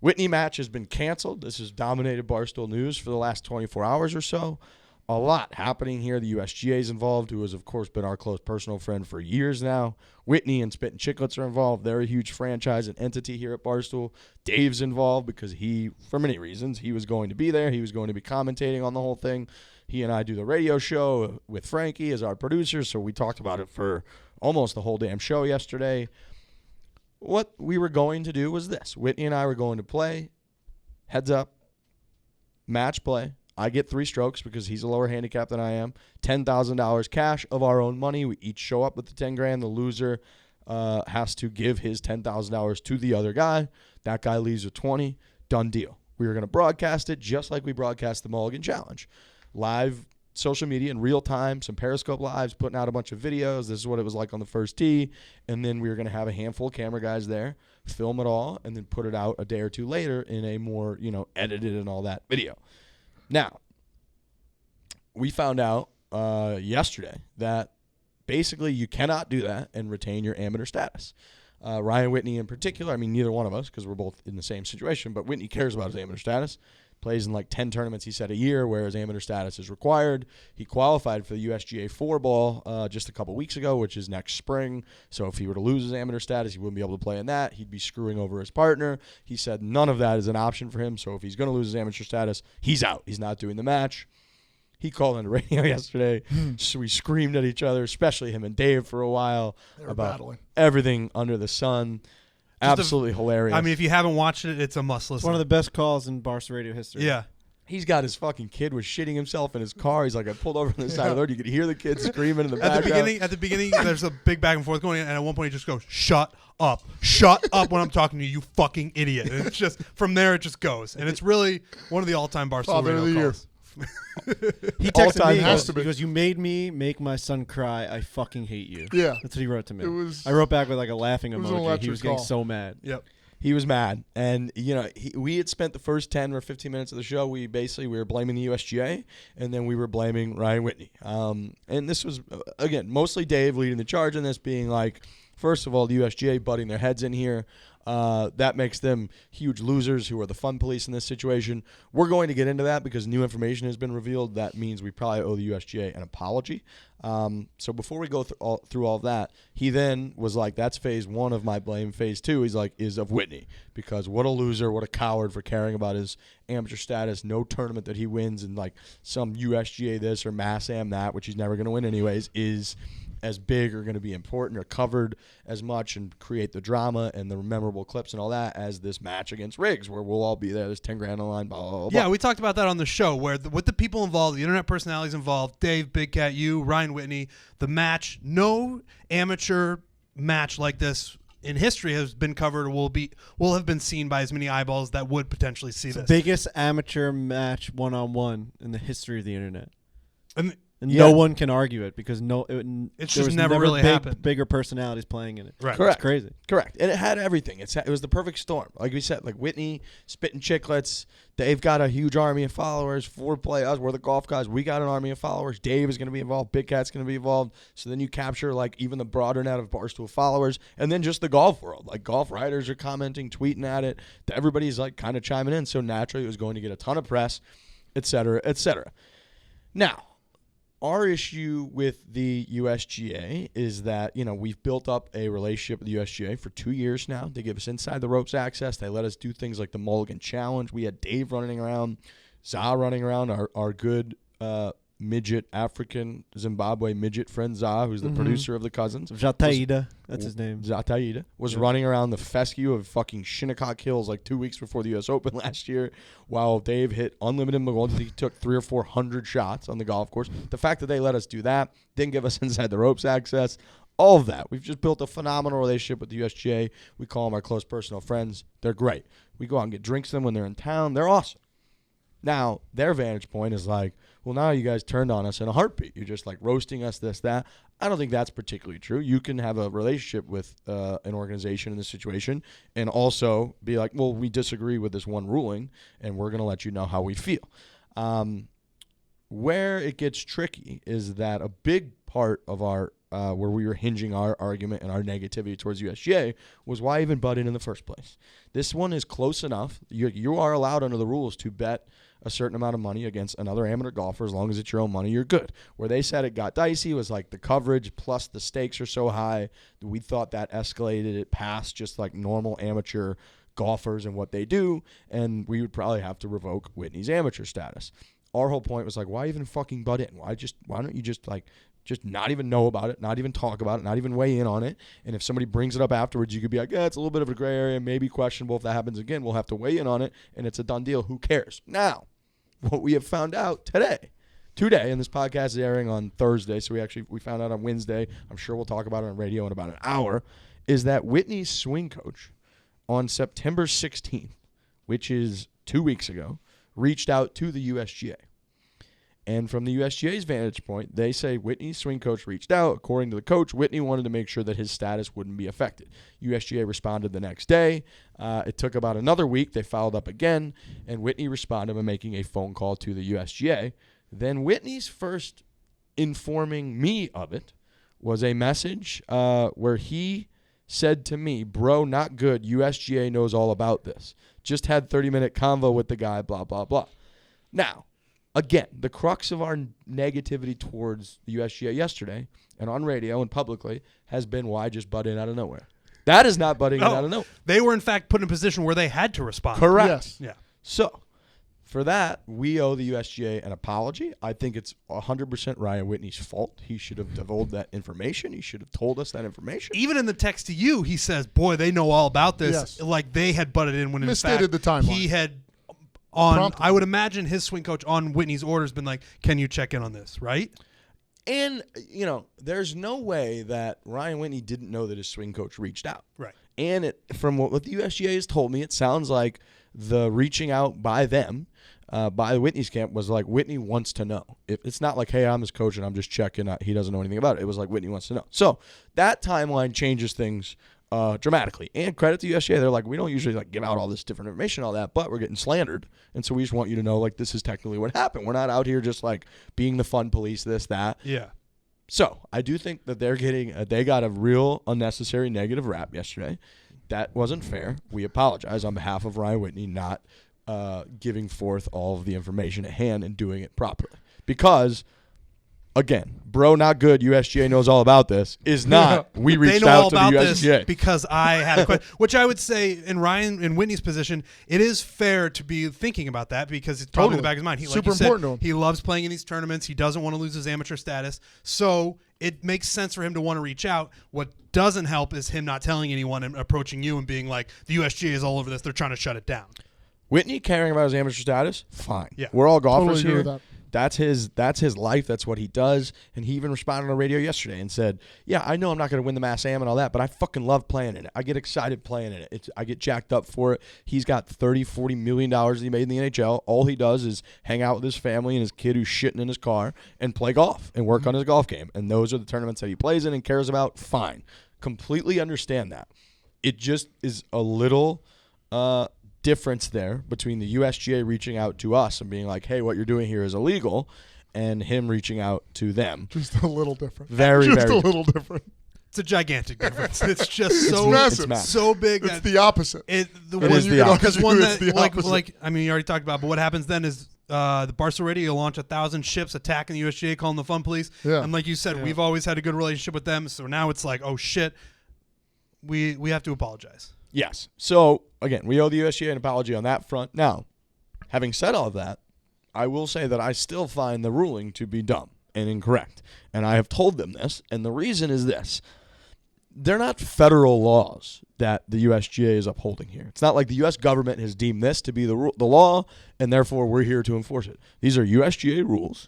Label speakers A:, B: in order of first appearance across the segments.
A: Whitney Match has been canceled. This has dominated Barstool News for the last 24 hours or so. A lot happening here. The USGA is involved, who has, of course, been our close personal friend for years now. Whitney and Spittin' Chiclets are involved. They're a huge franchise and entity here at Barstool. Dave's involved because he, for many reasons, he was going to be there. He was going to be commentating on the whole thing. He and I do the radio show with Frankie as our producer, so we talked about it for almost the whole damn show yesterday. What we were going to do was this. Whitney and I were going to play, heads up, match play. I get 3 strokes because he's a lower handicap than I am. $10,000 cash of our own money. We each show up with the $10,000. The loser has to give his $10,000 to the other guy. That guy leaves with 20. Done deal. We were going to broadcast it just like we broadcast the Mulligan Challenge. Live social media in real time, some Periscope lives, putting out a bunch of videos. This is what it was like on the first tee. And then we were going to have a handful of camera guys there, film it all, and then put it out a day or two later in a more, edited and all that video. Now, we found out yesterday that basically you cannot do that and retain your amateur status. Ryan Whitney in particular, neither one of us because we're both in the same situation, but Whitney cares about his amateur status. Plays in like 10 tournaments, he said, a year, whereas amateur status is required. He qualified for the USGA Fore ball just a couple weeks ago, which is next spring. So if he were to lose his amateur status, he wouldn't be able to play in that. He'd be screwing over his partner. He said none of that is an option for him. So if he's going to lose his amateur status, he's out. He's not doing the match. He called on the radio yesterday. So we screamed at each other, especially him and Dave for a while, about battling everything under the sun. Absolutely hilarious.
B: If you haven't watched it, it's a must listen.
C: It's one of the best calls in Barstool radio history.
B: Yeah.
A: He's got his fucking kid was shitting himself in his car. He's like, I pulled over on the side of the road. You could hear the kid screaming in the background.
B: At the beginning, there's a big back and forth going on, and at one point he just goes, shut up when I'm talking to you, you fucking idiot. And it's just, from there it just goes. And it's really one of the all-time Barstool radio calls.
C: He texted me, he goes, you made me make my son cry. I fucking hate you.
D: Yeah.
C: That's what he wrote to me. I wrote back with like a laughing emoji. He was getting so mad.
B: Yep.
A: He was mad. And, we had spent the first 10 or 15 minutes of the show. We were blaming the USGA, and then we were blaming Ryan Whitney. And this was, again, mostly Dave leading the charge in this, being like, first of all, the USGA butting their heads in here. That makes them huge losers who are the fun police in this situation. We're going to get into that because new information has been revealed. That means we probably owe the USGA an apology. So before we go through all of that, he then was like, that's phase 1 of my blame. Phase 2, he's like, is of Whitney, because what a loser, what a coward for caring about his amateur status. No tournament that he wins in like some USGA this or Mass Am that, which he's never going to win anyways, is as big or going to be important or covered as much and create the drama and the memorable clips and all that as this match against Riggs, where we'll all be there. There's $10,000 on the line, blah, blah, blah.
B: Yeah, we talked about that on the show, where with the people involved, the internet personalities involved, Dave, Big Cat, you, Ryan Whitney, the match, no amateur match like this in history has been covered or will have been seen by as many eyeballs that would potentially see this.
C: Biggest amateur match one-on-one in the history of the internet.
B: And
C: no one can argue it because
B: it's just never really happened.
C: Bigger personalities playing in it.
B: Right.
A: Correct.
C: It's crazy.
A: Correct. And it had everything. It was the perfect storm. Like we said, like Whitney, Spittin' Chiclets. They've got a huge army of followers. Fore play us. We're the golf guys. We got an army of followers. Dave is going to be involved. Big Cat's going to be involved. So then you capture like even the broader net of Barstool followers, and then just the golf world. Like golf writers are commenting, tweeting at it. Everybody's like kind of chiming in. So naturally, it was going to get a ton of press, et cetera, et cetera. Now, our issue with the USGA is that, we've built up a relationship with the USGA for 2 years now. They give us inside the ropes access. They let us do things like the Mulligan Challenge. We had Dave running around, Za running around, our good midget, African Zimbabwe midget friend Za, who's the producer of the Cousins.
C: Jataida, that's his name.
A: Jataida was running around the fescue of fucking Shinnecock Hills like 2 weeks before the U.S. Open last year, while Dave hit unlimited McGoldrick. He took 300 or 400 shots on the golf course. The fact that they let us do that, didn't give us inside the ropes access, all of that. We've just built a phenomenal relationship with the USGA. We call them our close personal friends. They're great. We go out and get drinks with them when they're in town. They're awesome. Now, their vantage point is like, well, now you guys turned on us in a heartbeat. You're just like roasting us, this, that. I don't think that's particularly true. You can have a relationship with an organization in this situation and also be like, well, we disagree with this one ruling, and we're going to let you know how we feel. Where it gets tricky is that a big part of our where we were hinging our argument and our negativity towards USGA was why even butt in the first place. This one is close enough. You are allowed under the rules to bet a certain amount of money against another amateur golfer. As long as it's your own money, you're good. Where they said it got dicey was like the coverage plus the stakes are so high. We thought that escalated it past just like normal amateur golfers and what they do, and we would probably have to revoke Whitney's amateur status. Our whole point was like, why even fucking butt in? Why don't you just not even know about it, not even talk about it, not even weigh in on it? And if somebody brings it up afterwards, you could be like, yeah, it's a little bit of a gray area, maybe questionable. If that happens again, we'll have to weigh in on it, and it's a done deal. Who cares? Now, what we have found out today, and this podcast is airing on Thursday, so we found out on Wednesday. I'm sure we'll talk about it on radio in about an hour, is that Whitney's swing coach on September 16th, which is 2 weeks ago, reached out to the USGA. And from the USGA's vantage point, they say Whitney's swing coach reached out. According to the coach, Whitney wanted to make sure that his status wouldn't be affected. USGA responded the next day. It took about another week. They followed up again, and Whitney responded by making a phone call to the USGA. Then Whitney's first informing me of it was a message where he said to me, bro, not good. USGA knows all about this. Just had 30-minute convo with the guy, blah, blah, blah. Now, again, the crux of our negativity towards the USGA yesterday and on radio and publicly has been why just butt in out of nowhere. That is not butting in out of nowhere.
B: They were, in fact, put in a position where they had to respond.
A: Correct.
C: Yes.
B: Yeah.
A: So, for that, we owe the USGA an apology. I think it's 100% Ryan Whitney's fault. He should have divulged that information. He should have told us that information.
B: Even in the text to you, he says, boy, they know all about this.
C: Yes.
B: Like they had butted in when, in
D: Misstated
B: fact,
D: the timeline.
B: he had on,
D: Promptly.
B: I would imagine his swing coach on Whitney's orders been like, can you check in on this, right?
A: And, there's no way that Ryan Whitney didn't know that his swing coach reached out.
B: Right.
A: And from what the USGA has told me, it sounds like the reaching out by them, by Whitney's camp, was like Whitney wants to know. It's not like, hey, I'm his coach and I'm just checking. He doesn't know anything about it. It was like Whitney wants to know. So that timeline changes things dramatically. And credit to USGA. They're like, we don't usually give out all this different information, all that, but we're getting slandered. And so we just want you to know, this is technically what happened. We're not out here just being the fun police, this, that.
B: Yeah.
A: So I do think that they got a real unnecessary negative rap yesterday. That wasn't fair. We apologize on behalf of Ryan Whitney not giving forth all of the information at hand and doing it properly. Because, again, bro, not good. USGA knows all about this. Is not. We reached out to the USGA
B: because I had a question. Which I would say, in Ryan and Whitney's position, it is fair to be thinking about that because it's probably in the back of his mind. He,
D: Super important to him.
B: He loves playing in these tournaments. He doesn't want to lose his amateur status. So it makes sense for him to want to reach out. What doesn't help is him not telling anyone and approaching you and being like, the USGA is all over this. They're trying to shut it down.
A: Whitney caring about his amateur status, fine.
B: Yeah.
A: We're all golfers
D: Totally agree
A: here.
D: with that.
A: That's his life. That's what he does. And he even responded on the radio yesterday and said, yeah, I know I'm not going to win the Mass Am and all that, but I fucking love playing in it. I get excited playing in it. I get jacked up for it. He's got $30-40 million that he made in the NHL. All he does is hang out with his family and his kid who's shitting in his car and play golf and work on his golf game. And those are the tournaments that he plays in and cares about. Fine. Completely understand that. It just is a little difference there between the USGA reaching out to us and being like, hey, what you're doing here is illegal, and him reaching out to them.
D: Just a little different.
A: Very,
D: just
A: very
D: a little different.
B: It's a gigantic difference. It's just so
D: massive.
B: so big.
D: It's the opposite.
A: It is the opposite.
B: Because one
D: It's
B: that
D: the opposite.
B: I mean, you already talked about, but what happens then is the Barstool Radio will launch 1,000 ships attacking the USGA, calling the fun police.
D: Yeah.
B: And like you said, we've always had a good relationship with them. So now it's like, oh shit, we have to apologize.
A: Yes. So, again, we owe the USGA an apology on that front. Now, having said all of that, I will say that I still find the ruling to be dumb and incorrect. And I have told them this, and the reason is this. They're not federal laws that the USGA is upholding here. It's not like the U.S. government has deemed this to be the law, and therefore we're here to enforce it. These are USGA rules,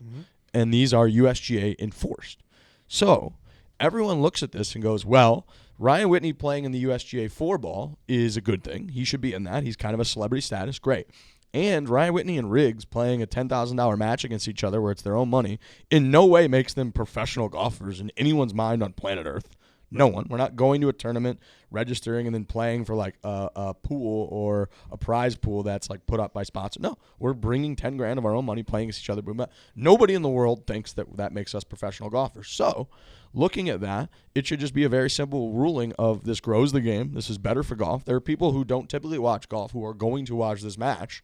A: and these are USGA enforced. So, everyone looks at this and goes, well, Ryan Whitney playing in the USGA 4 ball is a good thing. He should be in that. He's kind of a celebrity status. Great. And Ryan Whitney and Riggs playing a $10,000 match against each other where it's their own money in no way makes them professional golfers in anyone's mind on planet Earth. No one. We're not going to a tournament, registering, and then playing for like a pool or a prize pool that's like put up by sponsor. No, we're bringing $10,000 of our own money, playing against each other. Nobody in the world thinks that makes us professional golfers. So looking at that, it should just be a very simple ruling of this grows the game. This is better for golf. There are people who don't typically watch golf who are going to watch this match,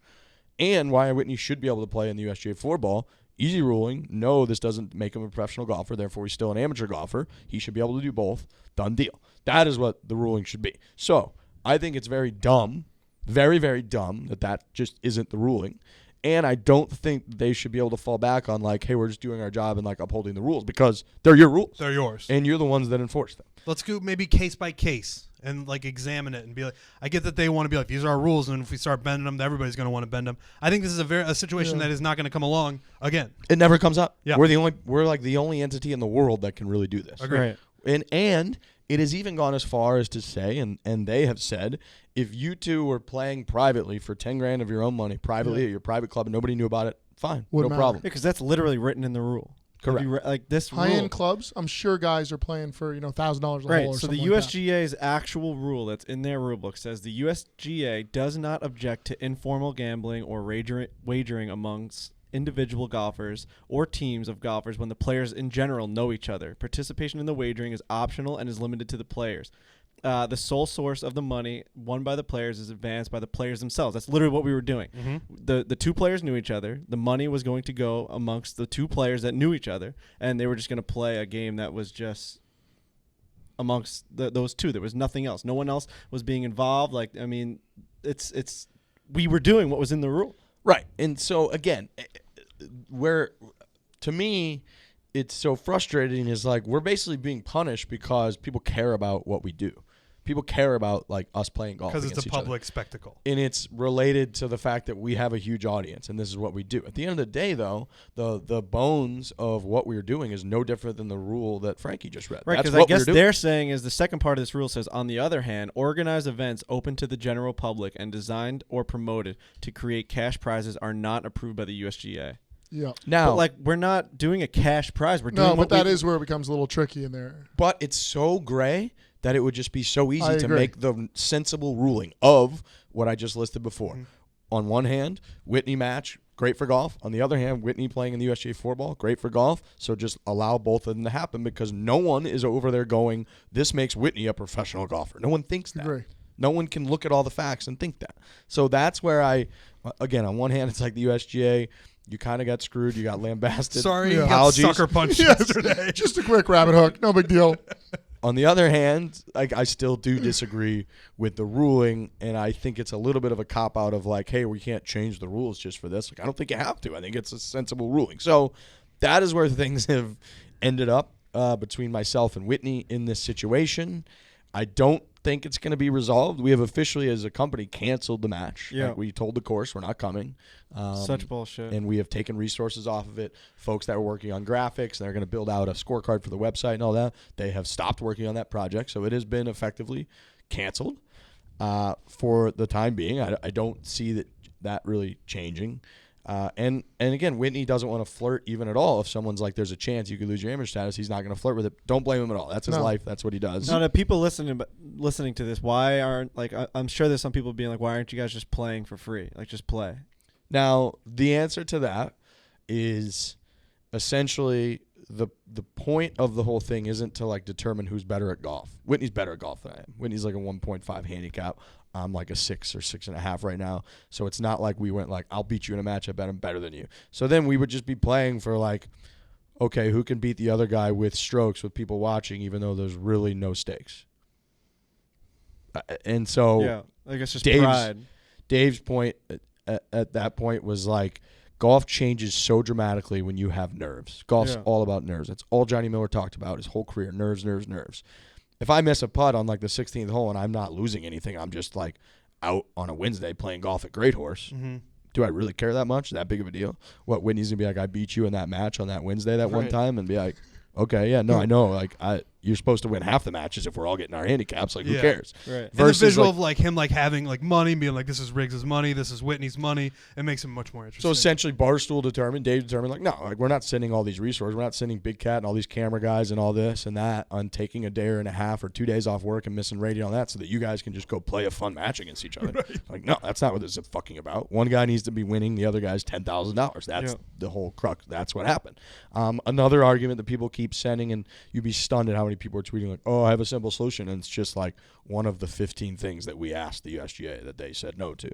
A: and why Whitney should be able to play in the USGA floorball. Easy ruling. No, this doesn't make him a professional golfer. Therefore, he's still an amateur golfer. He should be able to do both. Done deal. That is what the ruling should be. So I think it's very dumb, very, very dumb that just isn't the ruling. And I don't think they should be able to fall back on like, hey, we're just doing our job and like upholding the rules, because they're your rules.
B: They're yours.
A: And you're the ones that enforce them.
B: Let's go maybe case by case and like examine it and be like, I get that they want to be like, these are our rules, and if we start bending them, everybody's going to want to bend them. I think this is a situation that is not going to come along again.
A: It never comes up.
B: Yeah.
A: We're like the only entity in the world that can really do this.
B: Agreed.
C: Right.
A: And it has even gone as far as to say, and they have said, if you two were playing privately for $10,000 of your own money privately at your private club and nobody knew about it, fine,
D: Wouldn't
A: no
D: matter.
A: problem.
C: Because that's literally written in the rule.
A: Correct.
C: Like this
D: High-end
C: rule.
D: clubs, I'm sure guys are playing for $1,000 a hole
C: Right.
D: or
C: So the
D: something like that.
C: USGA's actual rule that's in their rule book says the USGA does not object to informal gambling or wagering amongst individual golfers or teams of golfers when the players in general know each other. Participation in the wagering is optional and is limited to the players. The sole source of the money won by the players is advanced by the players themselves. That's literally what we were doing.
B: Mm-hmm.
C: The two players knew each other. The money was going to go amongst the two players that knew each other, and they were just going to play a game that was just amongst those two. There was nothing else. No one else was being involved. Like, I mean, it's we were doing what was in the rule.
A: Right. And so, again, to me, it's so frustrating is like we're basically being punished because people care about what we do. People care about like us playing golf
B: Because it's
A: against
B: a
A: each other.
B: public spectacle.
A: And it's related to the fact that we have a huge audience, and this is what we do. At the end of the day, though, the bones of what we're doing is no different than the rule that Frankie just read.
C: Right,
A: That's
C: because I
A: what
C: guess
A: we're doing.
C: they're saying is the second part of this rule says, on the other hand, organized events open to the general public and designed or promoted to create cash prizes are not approved by the USGA.
D: Yeah.
A: Now,
C: But, like, we're not doing a cash prize. We're doing
D: No,
C: what
D: but that is where it becomes a little tricky in there.
A: but it's so gray that it would just be so easy
D: I
A: to
D: agree.
A: make the sensible ruling of what I just listed before.
B: Mm-hmm.
A: On one hand, Whitney match, great for golf. On the other hand, Whitney playing in the USGA floorball, great for golf. So just allow both of them to happen because no one is over there going, this makes Whitney a professional golfer. No one thinks that.
D: Agree.
A: No one can look at all the facts and think that. So that's where again, on one hand, it's like the USGA, you kind of got screwed. You got lambasted.
B: Sorry,
D: Yeah.
B: you got
A: Apologies.
B: sucker punched
D: Yes.
B: yesterday.
D: Just a quick rabbit hook. No big deal.
A: On the other hand, I still do disagree with the ruling, and I think it's a little bit of a cop-out of like, hey, we can't change the rules just for this. Like, I don't think you have to. I think it's a sensible ruling. So that is where things have ended up between myself and Whitney in this situation. I don't think it's going to be resolved. We have officially, as a company, canceled the match.
C: Yeah.
A: Like, we told the course we're not coming.
C: such bullshit.
A: And we have taken resources off of it. Folks that were working on graphics, they're going to build out a scorecard for the website and all that. They have stopped working on that project. So it has been effectively canceled for the time being. I don't see that really changing. And again, Whitney doesn't want to flirt even at all. If someone's like, there's a chance you could lose your amateur status, he's not going to flirt with it. Don't blame him at all. That's his
D: No.
A: life. That's what he does.
C: Now, to people listening to this, why aren't I'm sure there's some people being like, why aren't you guys just playing for free? Like, just play.
A: Now, the answer to that is essentially the point of the whole thing isn't to like determine who's better at golf. Whitney's better at golf than I am. Whitney's like a 1.5 handicap. I'm like a 6 or 6.5 right now. So it's not like we went like, I'll beat you in a match. I bet I'm better than you. So then we would just be playing for like, okay, who can beat the other guy with strokes with people watching, even though there's really no stakes. And so
C: Yeah, I guess just
A: Dave's-
C: pride.
A: Dave's point at that point was like, golf changes so dramatically when you have nerves. Golf's
C: Yeah.
A: all about nerves. That's all Johnny Miller talked about his whole career. Nerves, nerves, nerves. If I miss a putt on like the 16th hole and I'm not losing anything, I'm just like out on a Wednesday playing golf at Great Horse.
B: Mm-hmm.
A: Do I really care that much? That big of a deal? What, Whitney's going to be like, I beat you in that match on that Wednesday that one
C: Right.
A: time, and be like, okay, yeah, no, I know. Like, you're supposed to win half the matches if we're all getting our handicaps. Like, who
B: Yeah.
A: cares?
C: Right.
B: And the
A: Versus,
B: visual
A: like-
B: of like him like having like money, being like, this is Riggs' money, this is Whitney's money, it makes him much more interesting.
A: So essentially, Barstool determined, Dave determined, like, no, like we're not sending all these resources. We're not sending Big Cat and all these camera guys and all this and that on taking a day and a half or 2 days off work and missing radio and all that so that you guys can just go play a fun match against each other. Like, no, that's not what this is fucking about. One guy needs to be winning, the other guy's $10,000. That's the whole crux. That's what happened. Another argument that people keep sending, and you'd be stunned at how many people are tweeting like, oh, I have a simple solution, and it's just like one of the 15 things that we asked the USGA that they said no to.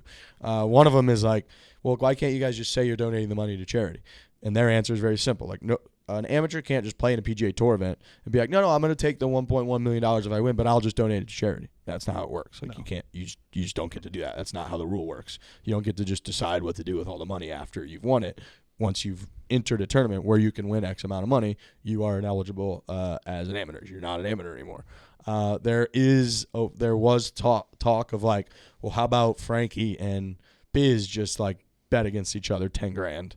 A: One of them is like, well, why can't you guys just say you're donating the money to charity? And their answer is very simple. Like, no, an amateur can't just play in a PGA Tour event and be like, no, I'm going to take the $1.1 million if I win, but I'll just donate it to charity. That's not how it works. Like, you can't, you just don't get to do that. That's not how the rule works. You don't get to just decide what to do with all the money after you've won it. Once you've entered a tournament where you can win X amount of money, you are ineligible as an amateur. You're not an amateur anymore. There was talk of like, well, how about Frankie and Biz just like bet against each other $10,000,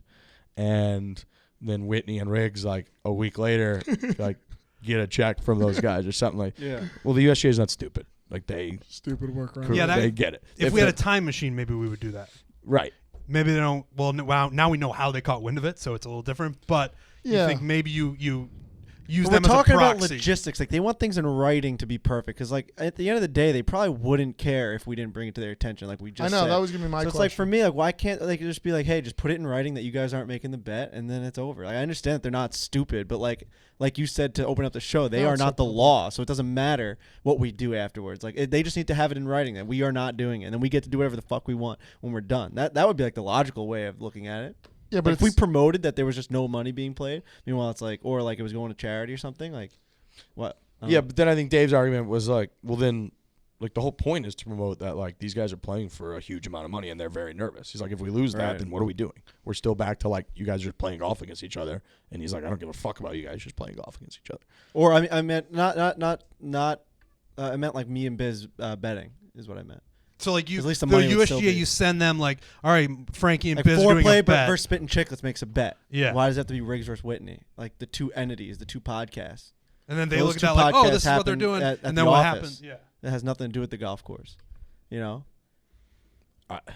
A: and then Whitney and Riggs like a week later like get a check from those guys or something like.
C: Yeah.
A: Well, the USGA is not stupid. Like they
D: Stupid work around.
B: Yeah,
A: they get it.
B: if we had a time machine, maybe we would do that.
A: right.
B: Maybe they don't. Well, now we know how they caught wind of it, so it's a little different. But you
D: Yeah.
B: think maybe you use
C: But
B: them
C: we're talking
B: as a
C: about
B: proxy.
C: logistics. Like, they want things in writing to be perfect. Because, like, at the end of the day, they probably wouldn't care if we didn't bring it to their attention. Like we
D: I
C: just
D: know
C: said.
D: that was gonna be my
C: So it's
D: question.
C: like, for me, like, why can't they just be like, hey, just put it in writing that you guys aren't making the bet, and then it's over. Like, I understand that they're not stupid, but like you said to open up the show, they
D: No,
C: are
D: it's
C: not the
D: okay.
C: law, so it doesn't matter what we do afterwards. Like, they just need to have it in writing that we are not doing it, and then we get to do whatever the fuck we want when we're done. That would be like the logical way of looking at it.
D: yeah, but
C: Like, if we promoted that there was just no money being played, meanwhile it's like, or like it was going to charity or something, like what? I don't
A: Yeah,
C: know.
A: but then I think Dave's argument was like, well, then, like, the whole point is to promote that, like, these guys are playing for a huge amount of money and they're very nervous. He's like, if we lose that,
C: Right.
A: then what are we doing? We're still back to, like, you guys are playing golf against each other. And he's like, I don't give a fuck about you guys just playing golf against each other.
C: Or I meant not. I meant like me and Biz betting is what I meant.
B: So like
C: At least
B: the
C: the money would still
B: USGA,
C: be-
B: you send them like, all right, Frankie and
C: Like,
B: Biz are doing
C: foreplay
B: a bet.
C: versus Spittin' Chicklets makes a bet.
B: Yeah.
C: Why does it have to be Riggs versus Whitney? Like the two entities, the two podcasts.
B: And then they
C: Those
B: look at
C: two
B: that like, oh,
C: podcasts
B: this is what they're
C: happen
B: doing.
C: at
B: And
C: the
B: then what
C: office.
B: happens? Yeah.
C: That has nothing to do with the golf course. You know.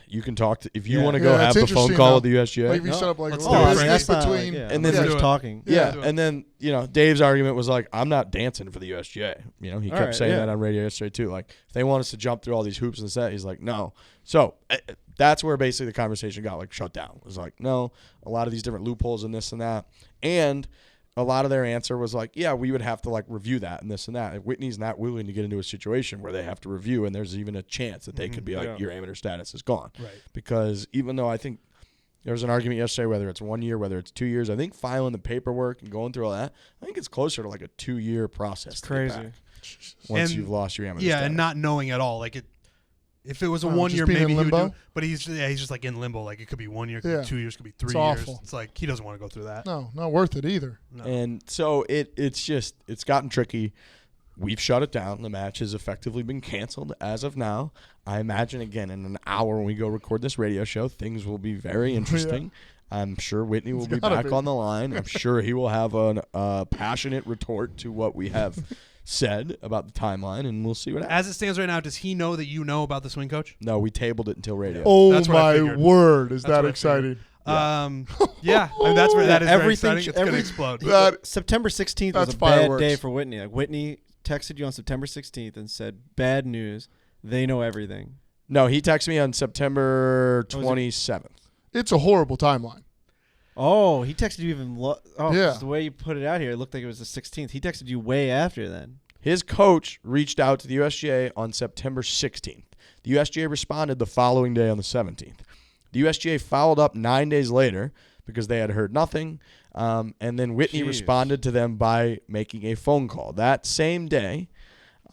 A: You can talk to, if you
C: Yeah.
A: want to go
D: Yeah,
A: have
D: it's
A: the phone
D: interesting,
A: call
D: though.
A: with the USGA.
D: like if you
B: No,
D: set up like
B: let's
D: a
B: do it,
D: little
B: Frank.
D: business
C: that's not,
D: between,
C: yeah.
A: And then
C: we're
B: let's
C: just
B: do it.
C: talking.
A: Yeah,
B: do it.
A: and then, you know, Dave's argument was like, I'm not dancing for the USGA. You know, he
C: All
A: kept
C: right,
A: saying
C: yeah.
A: that on radio yesterday too. Like, if they want us to jump through all these hoops and set, he's like, no. So that's where basically the conversation got like shut down. It was like, no, a lot of these different loopholes and this and that. And a lot of their answer was like, yeah, we would have to like review that and this and that. And Whitney's not willing to get into a situation where they have to review, and there's even a chance that they could be like,
C: Yeah.
A: your amateur status is gone.
B: Right.
A: Because even though I think there was an argument yesterday, whether it's 1 year, whether it's 2 years, I think filing the paperwork and going through all that, I think it's closer to like a 2-year process.
C: It's
A: to get
C: crazy.
A: back once
B: And-
A: you've lost your amateur
B: Yeah,
A: status.
B: and not knowing at all. Like if it was a
D: Just
B: 1 year,
D: being
B: maybe
D: in
B: he would
D: limbo?
B: do. But he's just like in limbo. Like it could be 1 year, could
D: Yeah.
B: be 2 years, could be 3
D: It's
B: years.
D: awful.
B: It's like he doesn't want to go through that.
D: No, not worth it either.
B: No.
A: And so it's gotten tricky. We've shut it down. The match has effectively been canceled as of now. I imagine, again, in an hour when we go record this radio show, things will be very interesting. I'm sure Whitney will be
D: gotta
A: back
D: be.
A: on the line. I'm sure he will have a passionate retort to what we have said about the timeline, and we'll see what happens.
B: As it stands right now, does he know that you know about the swing coach?
A: No, we tabled it until radio.
D: Oh
B: That's what I
D: my
B: figured.
D: word, is
B: That's
D: that
B: what I
D: exciting?
B: Yeah. I mean, that's where that is very
C: Everything-
B: exciting. It's gonna
C: every-
B: explode.
D: That
C: September 16th was
D: That's
C: a bad
D: fireworks.
C: day for Whitney. Like, Whitney texted you on September 16th and said, "Bad news. They know everything."
A: No, he texted me on September
C: Oh, is it-
A: 27th.
D: it's a horrible timeline.
C: Oh, he texted you even. Oh,
D: Yeah.
C: 'cause the way you put it out here, it looked like it was the 16th. He texted you way after then.
A: His coach reached out to the USGA on September 16th. The USGA responded the following day on the 17th. The USGA followed up 9 days later because they had heard nothing, and then Whitney
C: Jeez.
A: responded to them by making a phone call. That same day,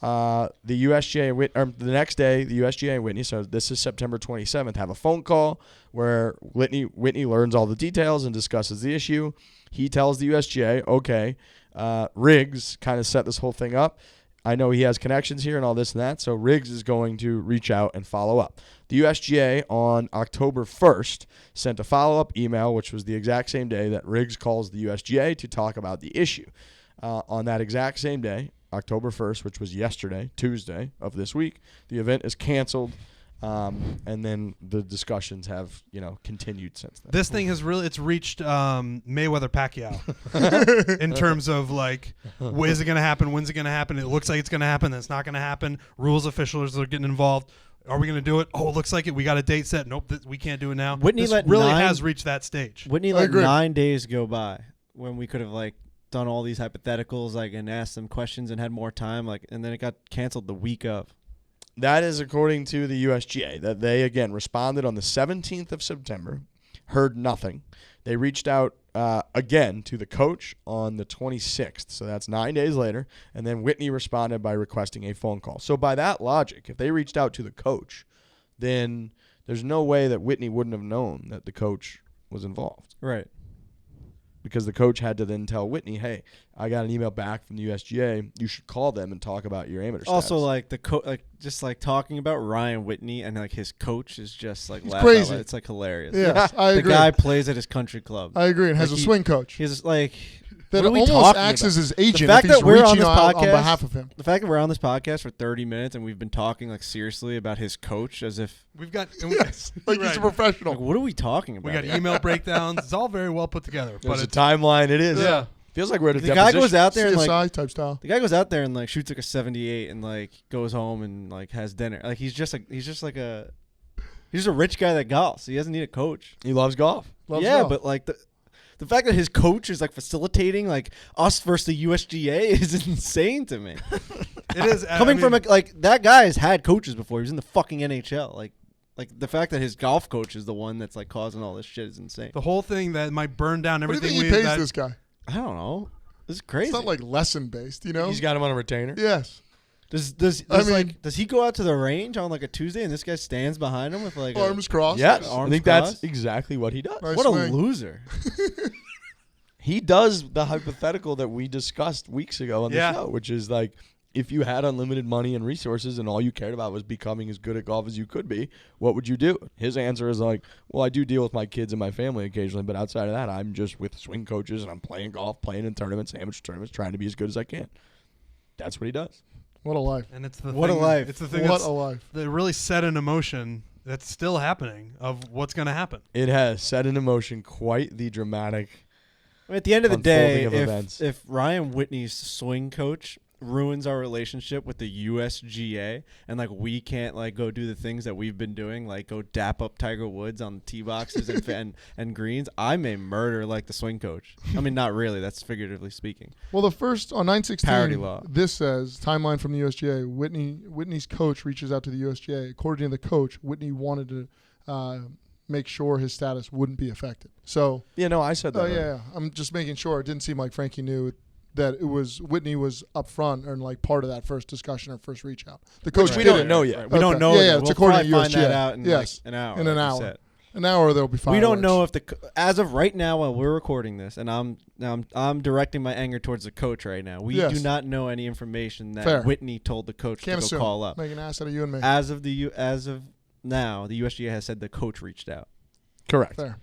A: the the next day, the USGA and Whitney, so this is September 27th, have a phone call where Whitney learns all the details and discusses the issue. He tells the USGA, okay, Riggs kind of set this whole thing up. I know he has connections here and all this and that, so Riggs is going to reach out and follow up. The USGA on October 1st sent a follow-up email, which was the exact same day that Riggs calls the USGA to talk about the issue. On that exact same day, October 1st, which was yesterday, Tuesday of this week. The event is canceled. And then the discussions have, continued since then.
B: This thing has it's reached Mayweather Pacquiao in terms of like, is it going to happen? When's it going to happen? It looks like it's going to happen. Then it's not going to happen. Rules officials are getting involved. Are we going to do it? Oh, it looks like it. We got a date set. Nope, we can't do it now.
C: Whitney
B: this
C: let
B: really
C: 9
B: has reached that stage.
C: Whitney let 9 days go by when we could have like done all these hypotheticals and asked them questions and had more time and then it got canceled the week of.
A: That is according to the USGA, that they, again, responded on the 17th of September, heard nothing. They reached out again to the coach on the 26th, so that's 9 days later, and then Whitney responded by requesting a phone call. So by that logic, if they reached out to the coach, then there's no way that Whitney wouldn't have known that the coach was involved.
C: Right.
A: Because the coach had to then tell Whitney, hey, I got an email back from the USGA. You should call them and talk about your amateur status.
C: Also, just talking about Ryan Whitney and his coach is just
D: He's
C: laughing.
D: crazy.
C: It's hilarious.
D: Yes, I
C: The
D: agree.
C: guy plays at his country club.
D: I agree, and has a swing coach
C: He's
D: that
C: what are we
D: almost
C: talking
D: acts
C: about?
D: as his agent
C: fact
D: if he's
C: that we're on
D: reaching
C: this
D: out on
C: podcast-
D: behalf of him.
C: The fact that we're on this podcast for 30 minutes and we've been talking seriously about his coach as if
B: We've got
D: Yes, like he's a professional.
C: what are we talking about?
B: we got
C: here?
B: email breakdowns. It's all very well put together, but
A: There's a
B: it's
A: timeline. It is.
B: Yeah.
A: Feels like we're at a
C: The guy
A: deposition.
C: goes out there and
D: CSI type style.
C: the guy goes out there and shoots a 78 and goes home and has dinner. He's just a rich guy that golfs. He doesn't need a coach.
A: He loves golf.
D: Loves
C: yeah,
D: golf.
C: but the fact that his coach is facilitating us versus the USGA is insane to me.
B: it is
C: Coming from that guy has had coaches before. He was in the fucking NHL. The fact that his golf coach is the one that's causing all this shit is insane.
B: the whole thing that might burn down
D: What do you
B: everything.
D: think he pays this guy?
C: I don't know. This is crazy.
D: It's not lesson based,
A: He's got him on a retainer.
D: Yes.
C: Does he go out to the range on a Tuesday and this guy stands behind him with
D: Arms crossed.
A: Yes, I
C: Arms
A: think
C: crossed?
A: that's exactly what he does.
D: Nice
C: what a
D: swing.
C: loser.
A: He does the hypothetical that we discussed weeks ago on the
B: Yeah.
A: show, which is if you had unlimited money and resources and all you cared about was becoming as good at golf as you could be, what would you do? His answer is well, I do deal with my kids and my family occasionally, but outside of that, I'm just with swing coaches and I'm playing golf, playing in tournaments, amateur tournaments, trying to be as good as I can. That's what he does.
D: What a life.
B: And it's the
C: What a
B: thing,
C: life.
B: It's the thing
D: What a life.
B: that really set an emotion that's still happening of what's going to happen.
A: It has set in motion quite the dramatic.
C: At the end of the day,
A: Unfolding of events.
C: if Ryan Whitney's swing coach ruins our relationship with the USGA and we can't go do the things that we've been doing, go dap up Tiger Woods on the tee boxes and greens, I may murder the swing coach. I mean, not really. That's figuratively speaking.
D: Well, the first on
C: Parody
D: 9/16,
C: law.
D: this says timeline from the USGA. Whitney's coach reaches out to the USGA. According to the coach, Whitney wanted to make sure his status wouldn't be affected. So,
A: Yeah, no, I said that.
D: oh
A: already.
D: yeah, I'm just making sure. It didn't seem like Frankie knew that it was Whitney was up front and part of that first discussion or first reach out. The coach
A: Which we
D: did
A: don't
D: it.
A: know yet.
C: We don't
D: Okay.
C: know.
D: Yeah,
C: yet.
D: yeah, it's
C: We'll
D: according to
C: probably find that
D: USGA.
C: out in
D: Yes.
C: an hour.
D: In an
C: like you
D: hour.
C: said.
D: An hour there'll be fireworks.
C: We don't know if as of right now while we're recording this, and I'm directing my anger towards the coach right now. We
D: Yes.
C: do not know any information that
D: Fair.
C: Whitney told the coach
D: Can't
C: to
D: assume.
C: go call up.
D: Make an ass out of you and me.
C: As of now, the USGA has said the coach reached out.
A: Correct.
D: Fair.